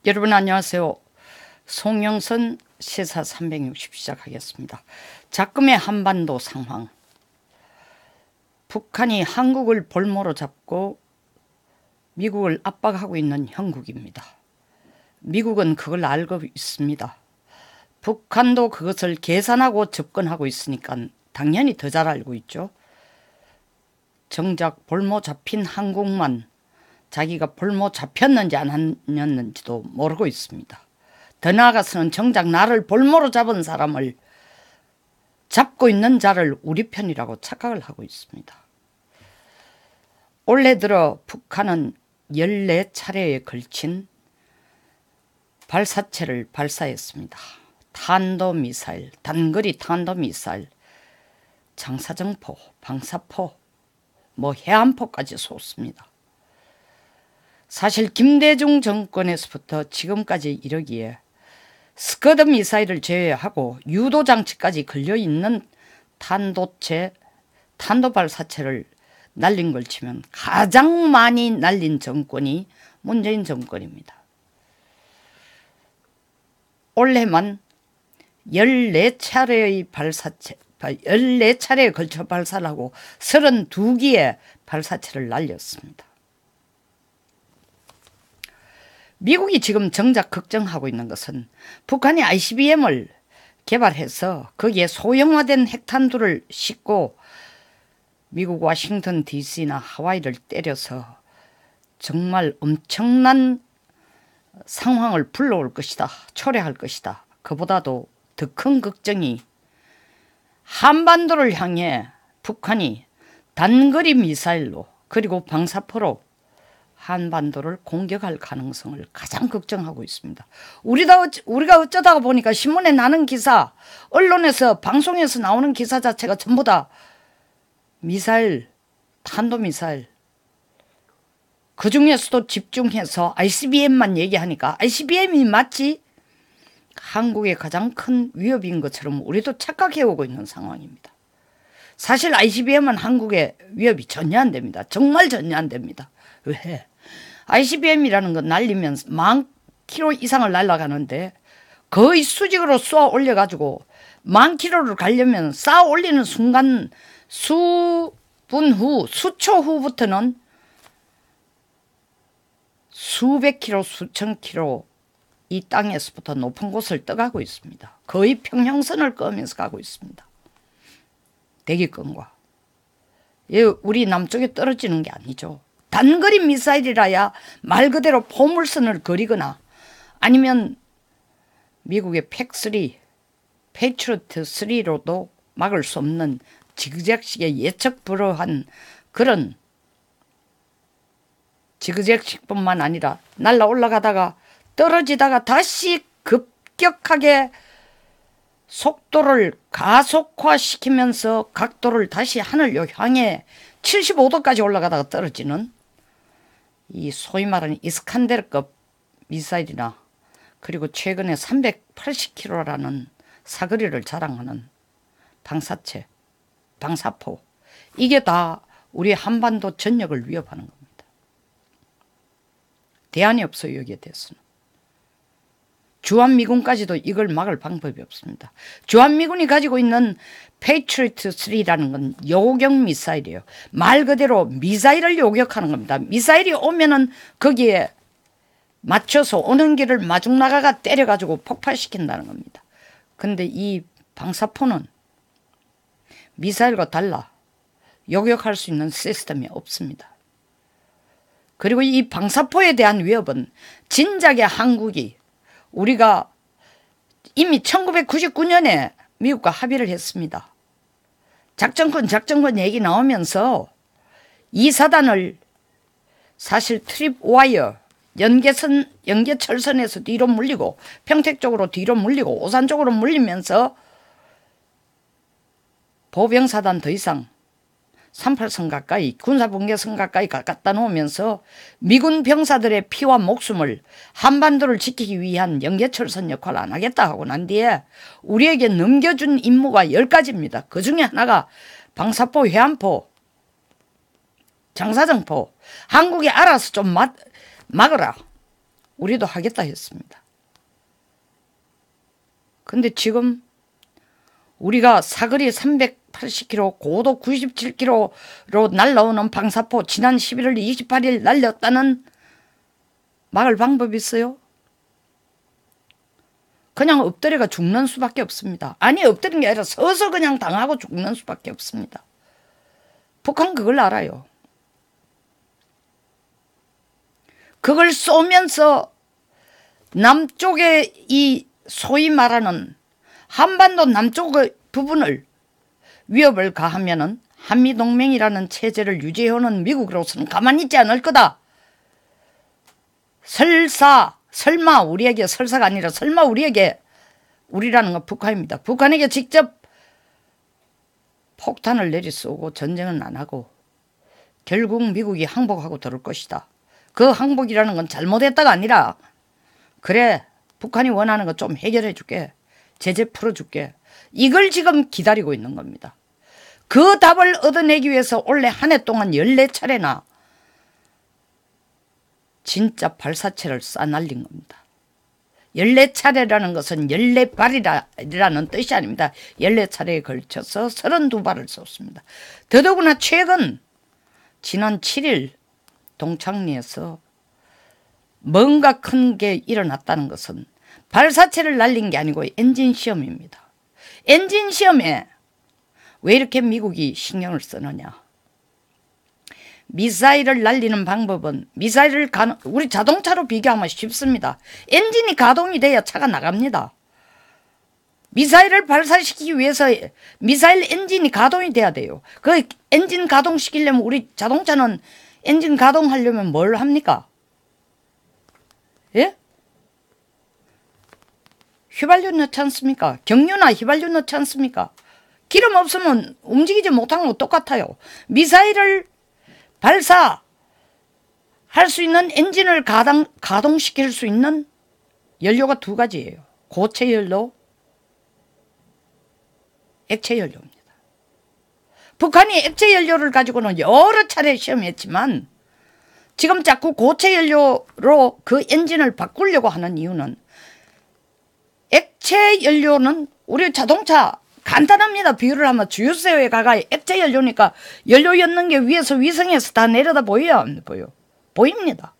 여러분 안녕하세요. 송영선 시사 360 시작하겠습니다. 작금의 한반도 상황. 북한이 한국을 볼모로 잡고 미국을 압박하고 있는 형국입니다. 미국은 그걸 알고 있습니다. 북한도 그것을 계산하고 접근하고 있으니까 당연히 더 잘 알고 있죠. 정작 볼모 잡힌 한국만 자기가 볼모 잡혔는지 안 잡혔는지도 모르고 있습니다. 더 나아가서는 정작 나를 볼모로 잡은 사람을 잡고 있는 자를 우리 편이라고 착각을 하고 있습니다. 올해 들어 북한은 14차례에 걸친 발사체를 발사했습니다. 탄도미사일, 단거리 탄도미사일, 장사정포, 방사포, 해안포까지 쏘습니다. 사실 김대중 정권에서부터 지금까지 이러기에 스커드 미사일을 제외하고 유도장치까지 걸려있는 탄도발사체를 날린 걸 치면 가장 많이 날린 정권이 문재인 정권입니다. 올해만 14차례의 14차례에 걸쳐 발사를 하고 32기의 발사체를 날렸습니다. 미국이 지금 정작 걱정하고 있는 것은 북한이 ICBM을 개발해서 거기에 소형화된 핵탄두를 싣고 미국 워싱턴 DC나 하와이를 때려서 정말 엄청난 상황을 불러올 것이다. 초래할 것이다. 그보다도 더 큰 걱정이 한반도를 향해 북한이 단거리 미사일로 그리고 방사포로 한반도를 공격할 가능성을 가장 걱정하고 있습니다. 우리가 어쩌다가 보니까 신문에 나는 기사, 언론에서 방송에서 나오는 기사 자체가 전부 다 미사일, 탄도미사일, 그중에서도 집중해서 ICBM만 얘기하니까 ICBM이 마치 한국의 가장 큰 위협인 것처럼 우리도 착각해오고 있는 상황입니다. 사실 ICBM은 한국의 위협이 전혀 안 됩니다. 정말 전혀 안 됩니다. 왜? ICBM이라는 건 날리면 10,000km 이상을 날아가는데 거의 수직으로 쏘아 올려가지고 10,000km를 가려면 쌓아 올리는 순간 수분 후, 수초 후부터는 수백 킬로, 수천 킬로 이 땅에서부터 높은 곳을 떠가고 있습니다. 거의 평형선을 끄면서 가고 있습니다. 대기권과. 우리 남쪽에 떨어지는 게 아니죠. 단거리 미사일이라야 말 그대로 포물선을 그리거나 아니면 미국의 팩3, 패트리어트 3로도 막을 수 없는 지그재그식의 예측 불허한 그런 지그재그식뿐만 아니라 날아 올라가다가 떨어지다가 다시 급격하게 속도를 가속화시키면서 각도를 다시 하늘로 향해 75도까지 올라가다가 떨어지는 이 소위 말하는 이스칸데르급 미사일이나 그리고 최근에 380km라는 사거리를 자랑하는 방사체, 방사포, 이게 다 우리 한반도 전역을 위협하는 겁니다. 대안이 없어요. 여기에 대해서는. 주한미군까지도 이걸 막을 방법이 없습니다. 주한미군이 가지고 있는 패트리어트 3라는 건 요격 미사일이에요. 말 그대로 미사일을 요격하는 겁니다. 미사일이 오면은 거기에 맞춰서 오는 길을 마중 나가가 때려가지고 폭발시킨다는 겁니다. 근데 이 방사포는 미사일과 달라 요격할 수 있는 시스템이 없습니다. 그리고 이 방사포에 대한 위협은 진작에 한국이 우리가 이미 1999년에 미국과 합의를 했습니다. 작전권 얘기 나오면서 이 사단을 사실 트립와이어 연계철선에서 뒤로 물리고 평택 쪽으로 뒤로 물리고 오산 쪽으로 물리면서 보병사단 더 이상 38선 가까이 군사분계선 가까이 갖다 놓으면서 미군 병사들의 피와 목숨을 한반도를 지키기 위한 연계철선 역할을 안 하겠다 하고 난 뒤에 우리에게 넘겨준 임무가 10가지입니다. 그중에 하나가 방사포, 해안포, 장사정포, 한국이 알아서 좀 막으라. 우리도 하겠다 했습니다. 근데 지금 우리가 사거리 380km, 고도 97km로 날라오는 방사포 지난 11월 28일 날렸다는 막을 방법이 있어요? 그냥 엎드려가 죽는 수밖에 없습니다. 아니, 엎드린 게 아니라 서서 그냥 당하고 죽는 수밖에 없습니다. 북한 그걸 알아요. 그걸 쏘면서 남쪽의 이 소위 말하는 한반도 남쪽의 부분을 위협을 가하면은 한미동맹이라는 체제를 유지해오는 미국으로서는 가만히 있지 않을 거다. 설마 우리에게, 설사가 아니라 설마 우리에게, 우리라는 건 북한입니다. 북한에게 직접 폭탄을 내리쏘고 전쟁은 안 하고 결국 미국이 항복하고 들어올 것이다. 그 항복이라는 건 잘못했다가 아니라 그래, 북한이 원하는 거 좀 해결해 줄게, 제재 풀어줄게, 이걸 지금 기다리고 있는 겁니다. 그 답을 얻어내기 위해서 올해 한 해 동안 14차례나 진짜 발사체를 쏴날린 겁니다. 14차례라는 것은 14발이라는 뜻이 아닙니다. 14차례에 걸쳐서 32발을 쏘습니다. 더더구나 최근 지난 7일 동창리에서 뭔가 큰 게 일어났다는 것은 발사체를 날린 게 아니고 엔진 시험입니다. 엔진 시험에 왜 이렇게 미국이 신경을 쓰느냐. 미사일을 날리는 방법은 우리 자동차로 비교하면 쉽습니다. 엔진이 가동이 돼야 차가 나갑니다. 미사일을 발사시키기 위해서 미사일 엔진이 가동이 돼야 돼요. 그 엔진 가동시키려면 우리 자동차는 엔진 가동하려면 뭘 합니까? 예? 휘발유 넣지 않습니까? 경유나 휘발유 넣지 않습니까? 기름 없으면 움직이지 못하는 거 똑같아요. 미사일을 발사할 수 있는 엔진을 가동시킬 수 있는 연료가 두 가지예요. 고체 연료, 액체 연료입니다. 북한이 액체 연료를 가지고는 여러 차례 시험했지만 지금 자꾸 고체 연료로 그 엔진을 바꾸려고 하는 이유는 액체 연료는 우리 자동차 간단합니다. 비유를 하면 주유소에 가가 액체 연료니까 연료 였는 게 위에서 위성에서 다 내려다 보여요? 안 보여? 보입니다.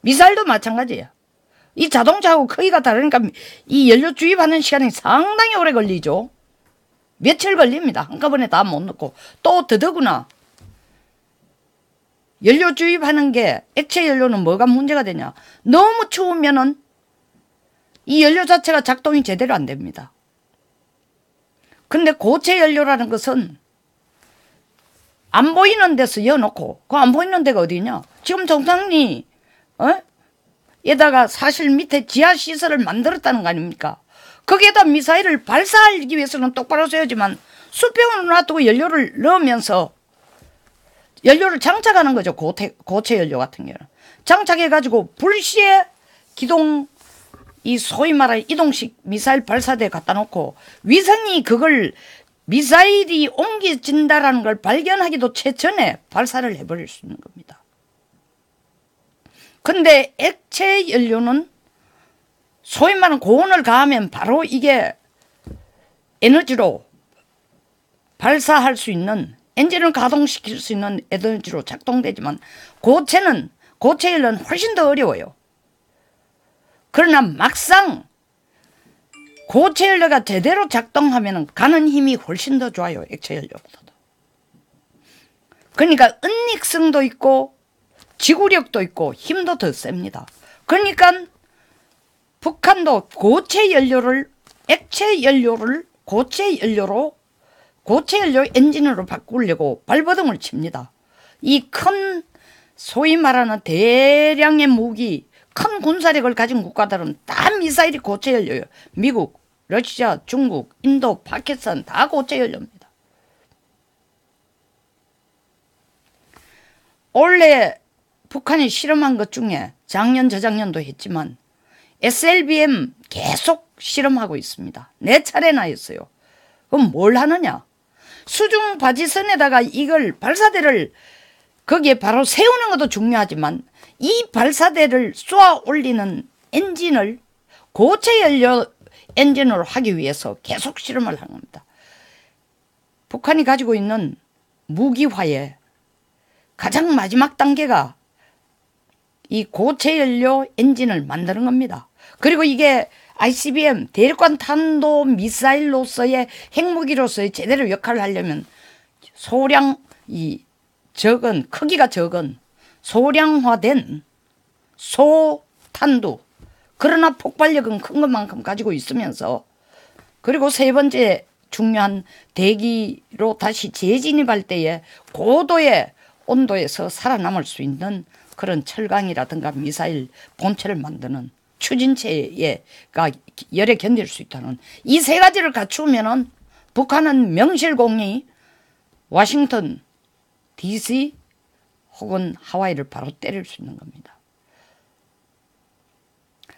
미사일도 마찬가지야. 이 자동차하고 크기가 다르니까 이 연료 주입하는 시간이 상당히 오래 걸리죠. 며칠 걸립니다. 한꺼번에 다 못 넣고. 또 더더구나 연료 주입하는 게 액체 연료는 뭐가 문제가 되냐. 너무 추우면은 이 연료 자체가 작동이 제대로 안 됩니다. 근데 고체 연료라는 것은 안 보이는 데서 여놓고 그 안 보이는 데가 어디냐. 지금 정상리 에다가 사실 밑에 지하 시설을 만들었다는 거 아닙니까? 거기에다 미사일을 발사하기 위해서는 똑바로 써야지만 수평으로 놔두고 연료를 넣으면서 연료를 장착하는 거죠. 고체 연료 같은 경우는 장착해가지고 불시에 기동, 이 소위 말하는 이동식 미사일 발사대에 갖다 놓고 위성이 그걸 미사일이 옮겨진다라는 걸 발견하기도 최전에 발사를 해버릴 수 있는 겁니다. 근데 액체 연료는 소위 말하는 고온을 가하면 바로 이게 에너지로 발사할 수 있는, 엔진을 가동시킬 수 있는 에너지로 작동되지만 고체 연료는 훨씬 더 어려워요. 그러나 막상 고체 연료가 제대로 작동하면 가는 힘이 훨씬 더 좋아요. 액체 연료보다도. 그러니까 은닉성도 있고 지구력도 있고 힘도 더 셉니다. 그러니까 북한도 고체 연료 엔진으로 바꾸려고 발버둥을 칩니다. 이 큰 소위 말하는 대량의 무기, 큰 군사력을 가진 국가들은 다 미사일이 고체 연료예요. 미국, 러시아, 중국, 인도, 파키스탄 다 고체 연료입니다. 원래 북한이 실험한 것 중에 작년, 저작년도 했지만 SLBM 계속 실험하고 있습니다. 4차례나 했어요. 그럼 뭘 하느냐? 수중 바지선에다가 이걸 발사대를 거기에 바로 세우는 것도 중요하지만 이 발사대를 쏘아 올리는 엔진을 고체 연료 엔진으로 하기 위해서 계속 실험을 한 겁니다. 북한이 가지고 있는 무기화의 가장 마지막 단계가 이 고체 연료 엔진을 만드는 겁니다. 그리고 이게 ICBM 대륙간 탄도 미사일로서의 핵무기로서의 제대로 역할을 하려면 크기가 적은 소량화된 소탄두, 그러나 폭발력은 큰 것만큼 가지고 있으면서, 그리고 세 번째 중요한 대기로 다시 재진입할 때에 고도의 온도에서 살아남을 수 있는 그런 철강이라든가 미사일 본체를 만드는 추진체가 열에 견딜 수 있다는 이 세 가지를 갖추면은 북한은 명실공히 워싱턴 DC 혹은 하와이를 바로 때릴 수 있는 겁니다.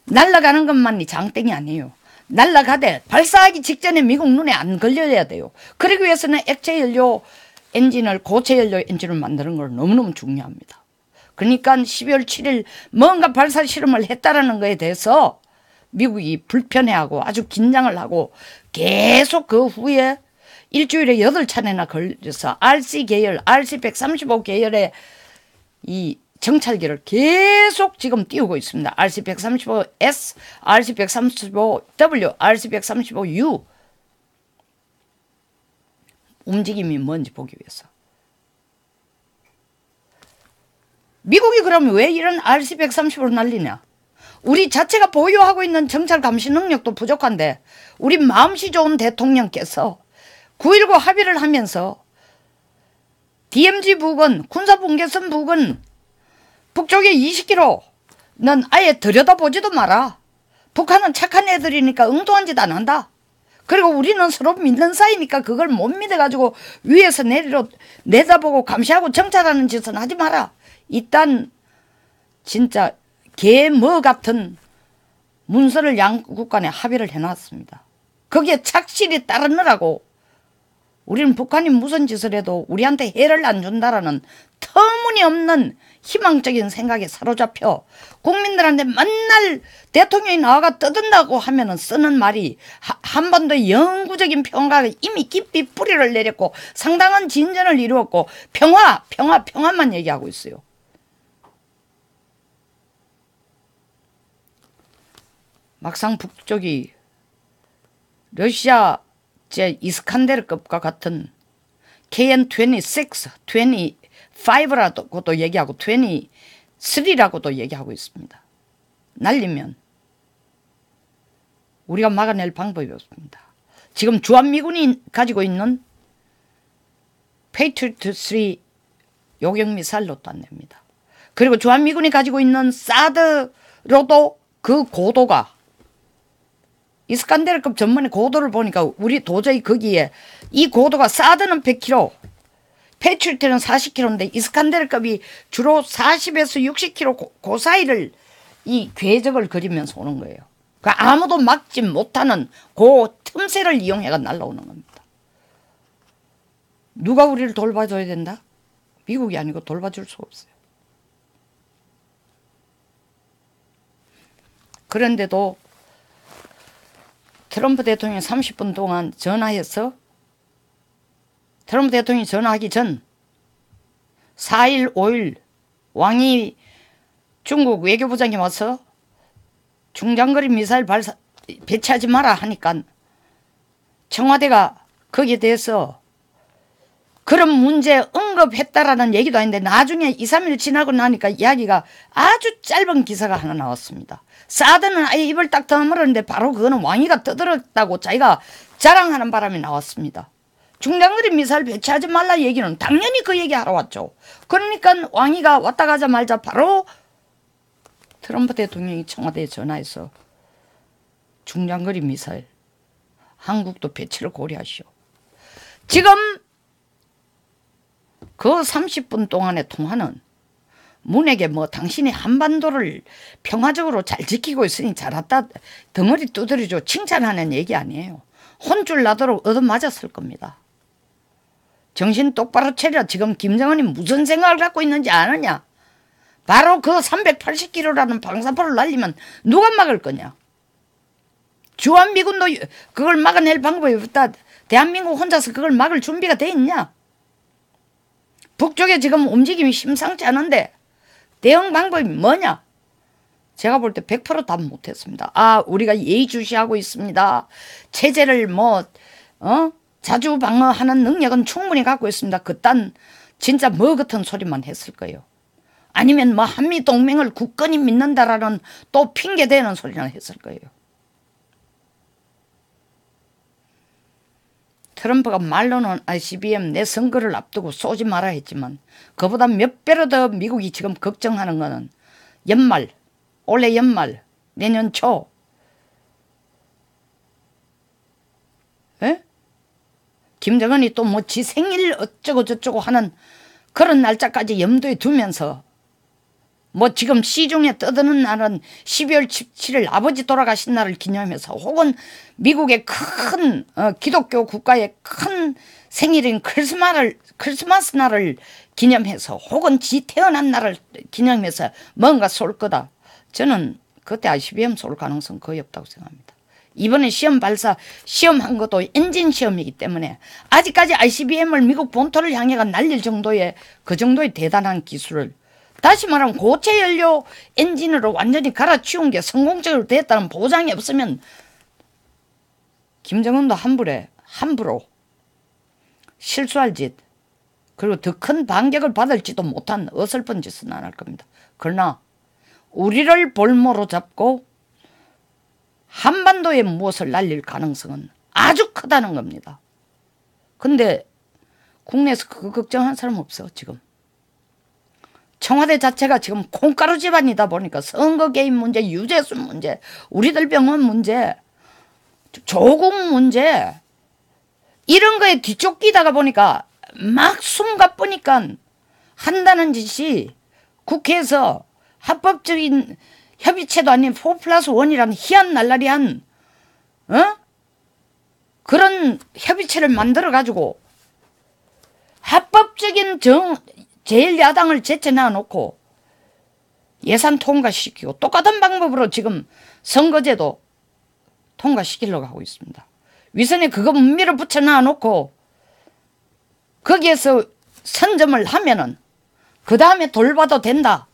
날아가는 것만이 장땡이 아니에요. 날아가되 발사하기 직전에 미국 눈에 안 걸려야 돼요. 그러기 위해서는 액체 연료 엔진을, 고체 연료 엔진을 만드는 걸 너무너무 중요합니다. 그러니까 12월 7일 뭔가 발사 실험을 했다라는 것에 대해서 미국이 불편해하고 아주 긴장을 하고 계속 그 후에 일주일에 8차례나 걸려서 RC 계열, RC-135 계열의 이 정찰기를 계속 지금 띄우고 있습니다. RC-135S, RC-135W, RC-135U 움직임이 뭔지 보기 위해서. 미국이 그러면 왜 이런 RC-135를 날리냐? 우리 자체가 보유하고 있는 정찰 감시 능력도 부족한데 우리 마음씨 좋은 대통령께서 9.19 합의를 하면서 DMZ 부근, 군사분계선 부근 북쪽에 20km는 아예 들여다보지도 마라. 북한은 착한 애들이니까 엉뚱한 짓 안 한다. 그리고 우리는 서로 믿는 사이니까 그걸 못 믿어가지고 위에서 내다보고 감시하고 정찰하는 짓은 하지 마라. 일단 진짜 개뭐 같은 문서를 양국 간에 합의를 해놨습니다. 거기에 착실히 따르느라고 우리는 북한이 무슨 짓을 해도 우리한테 해를 안 준다라는 터무니없는 희망적인 생각에 사로잡혀 국민들한테 맨날 대통령이 나와가 떠든다고 하면은 쓰는 말이 한반도의 영구적인 평화가 이미 깊이 뿌리를 내렸고 상당한 진전을 이루었고 평화만 얘기하고 있어요. 막상 북쪽이 러시아 제 이스칸데르급과 같은 KN-26, 25라고도 얘기하고 23라고도 얘기하고 있습니다. 날리면 우리가 막아낼 방법이 없습니다. 지금 주한미군이 가지고 있는 페이트리어트 3 요격미사일로도 안 됩니다. 그리고 주한미군이 가지고 있는 사드로도 그 고도가 이스칸데르급 전문의 고도를 보니까 우리 도저히 거기에 이 고도가 사드는 100km, 패트리어트는 40km인데 이스칸데르급이 주로 40에서 60km 그 사이를 이 궤적을 그리면서 오는 거예요. 그러니까 아무도 막지 못하는 그 틈새를 이용해가 날아오는 겁니다. 누가 우리를 돌봐줘야 된다? 미국이 아니고 돌봐줄 수가 없어요. 그런데도 트럼프 대통령이 30분 동안 전화해서 트럼프 대통령이 전화하기 전 4일, 5일 왕이 중국 외교부장이 와서 중장거리 미사일 배치하지 마라 하니까 청와대가 거기에 대해서 그런 문제 언급했다라는 얘기도 아닌데 나중에 2, 3일 지나고 나니까 이야기가 아주 짧은 기사가 하나 나왔습니다. 사드는 아예 입을 딱 다물었는데 바로 그거는 왕이가 떠들었다고 자기가 자랑하는 바람이 나왔습니다. 중장거리 미사일 배치하지 말라 얘기는 당연히 그 얘기 하러 왔죠. 그러니까 왕이가 왔다 가자마자 바로 트럼프 대통령이 청와대에 전화해서 중장거리 미사일 한국도 배치를 고려하시오. 지금 그 30분 동안의 통화는 문에게 뭐 당신이 한반도를 평화적으로 잘 지키고 있으니 잘했다 덩어리 두드려줘 칭찬하는 얘기 아니에요. 혼쭐 나도록 얻어맞았을 겁니다. 정신 똑바로 차려. 지금 김정은이 무슨 생각을 갖고 있는지 아느냐. 바로 그 380km라는 방사포를 날리면 누가 막을 거냐. 주한미군도 그걸 막아낼 방법이 없다. 대한민국 혼자서 그걸 막을 준비가 돼 있냐. 북쪽에 지금 움직임이 심상치 않은데 대응 방법이 뭐냐. 제가 볼 때 100% 답 못했습니다. 아, 우리가 예의주시하고 있습니다. 체제를 자주 방어하는 능력은 충분히 갖고 있습니다. 그딴 진짜 뭐 같은 소리만 했을 거예요. 아니면 뭐 한미동맹을 굳건히 믿는다라는 또 핑계대는 소리나 했을 거예요. 트럼프가 말로는 ICBM 내 선거를 앞두고 쏘지 마라 했지만 그보다 몇 배로 더 미국이 지금 걱정하는 거는 연말, 올해 연말, 내년 초. 에? 김정은이 또 뭐 지 생일 어쩌고 저쩌고 하는 그런 날짜까지 염두에 두면서 뭐 지금 시중에 떠드는 날은 12월 17일 아버지 돌아가신 날을 기념해서 혹은 미국의 큰 기독교 국가의 큰 생일인 크리스마스 날을 기념해서 혹은 지 태어난 날을 기념해서 뭔가 쏠 거다. 저는 그때 ICBM 쏠 가능성 거의 없다고 생각합니다. 이번에 시험한 것도 엔진 시험이기 때문에 아직까지 ICBM을 미국 본토를 향해가 날릴 정도의 그 정도의 대단한 기술을, 다시 말하면 고체 연료 엔진으로 완전히 갈아치운 게 성공적으로 됐다는 보장이 없으면 김정은도 함부로 실수할 짓, 그리고 더 큰 반격을 받을지도 못한 어설픈 짓은 안 할 겁니다. 그러나 우리를 볼모로 잡고 한반도에 무엇을 날릴 가능성은 아주 크다는 겁니다. 근데 국내에서 그거 걱정하는 사람 없어. 지금 청와대 자체가 지금 콩가루 집안이다 보니까 선거 개입 문제, 유재수 문제, 우리들 병원 문제, 조국 문제 이런 거에 뒤쫓기다가 보니까 막 숨가쁘니까 한다는 짓이 국회에서 합법적인 협의체도 아닌 4+1이라는 희한 날라리한 그런 협의체를 만들어 가지고 합법적인 제1야당을 제쳐놔 놓고 예산 통과시키고 똑같은 방법으로 지금 선거제도 통과시키려고 하고 있습니다. 위선에 그거 밀어붙여 놔 놓고 거기에서 선점을 하면은 그 다음에 돌봐도 된다.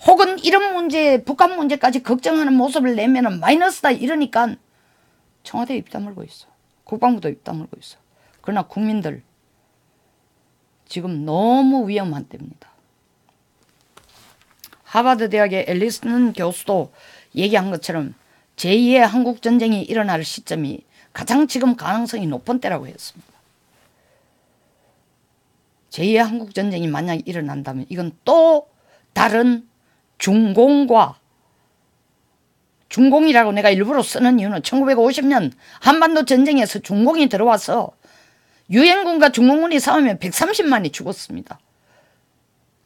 혹은 이런 문제, 북한 문제까지 걱정하는 모습을 내면은 마이너스다 이러니까 청와대 입 다물고 있어. 국방부도 입 다물고 있어. 그러나 국민들 지금 너무 위험한 때입니다. 하버드 대학의 앨리슨 교수도 얘기한 것처럼 제2의 한국전쟁이 일어날 시점이 가장 지금 가능성이 높은 때라고 했습니다. 제2의 한국전쟁이 만약 일어난다면 이건 또 다른 중공이라고 내가 일부러 쓰는 이유는 1950년 한반도 전쟁에서 중공이 들어와서 유엔군과 중공군이 싸우면 130만이 죽었습니다.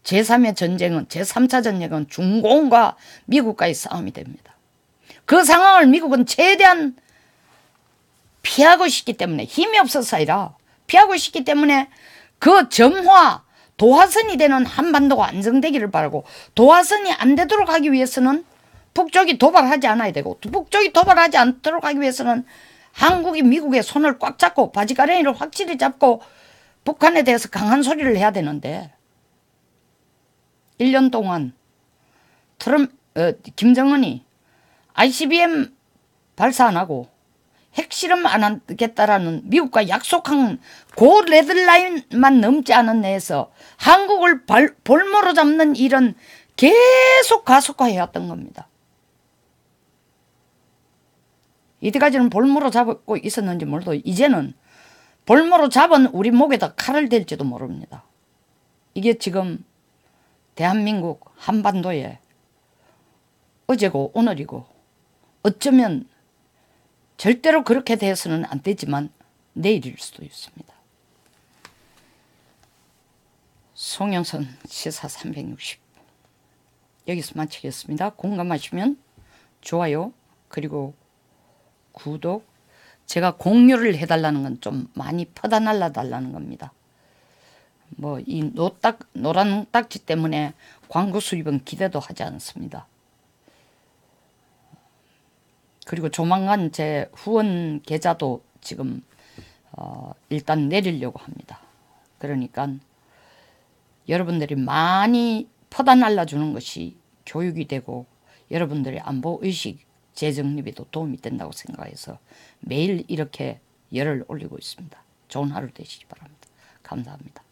제3의 전쟁은, 제3차 전쟁은 중공과 미국과의 싸움이 됩니다. 그 상황을 미국은 최대한 피하고 싶기 때문에, 힘이 없어서 아니라 피하고 싶기 때문에 그 도화선이 되는 한반도가 안정되기를 바라고, 도화선이 안 되도록 하기 위해서는 북쪽이 도발하지 않아야 되고, 북쪽이 도발하지 않도록 하기 위해서는 한국이 미국의 손을 꽉 잡고 바지가랑이를 확실히 잡고 북한에 대해서 강한 소리를 해야 되는데 1년 동안 김정은이 ICBM 발사 안 하고 핵실험 안 하겠다라는 미국과 약속한 그 레드라인만 넘지 않은 내에서 한국을 볼모로 잡는 일은 계속 가속화해왔던 겁니다. 이때까지는 볼모로 잡고 있었는지 몰라도 이제는 볼모로 잡은 우리 목에다 칼을 댈지도 모릅니다. 이게 지금 대한민국 한반도에 어제고 오늘이고 어쩌면 절대로 그렇게 돼서는 안 되지만 내일일 수도 있습니다. 송영선 시사 360 여기서 마치겠습니다. 공감하시면 좋아요 그리고 구독, 제가 공유를 해달라는 건 좀 많이 퍼다 날라달라는 겁니다. 뭐 이 노란 딱지 때문에 광고 수입은 기대도 하지 않습니다. 그리고 조만간 제 후원 계좌도 지금 일단 내리려고 합니다. 그러니까 여러분들이 많이 퍼다 날라주는 것이 교육이 되고 여러분들의 안보의식 재정립에도 도움이 된다고 생각해서 매일 이렇게 열을 올리고 있습니다. 좋은 하루 되시기 바랍니다. 감사합니다.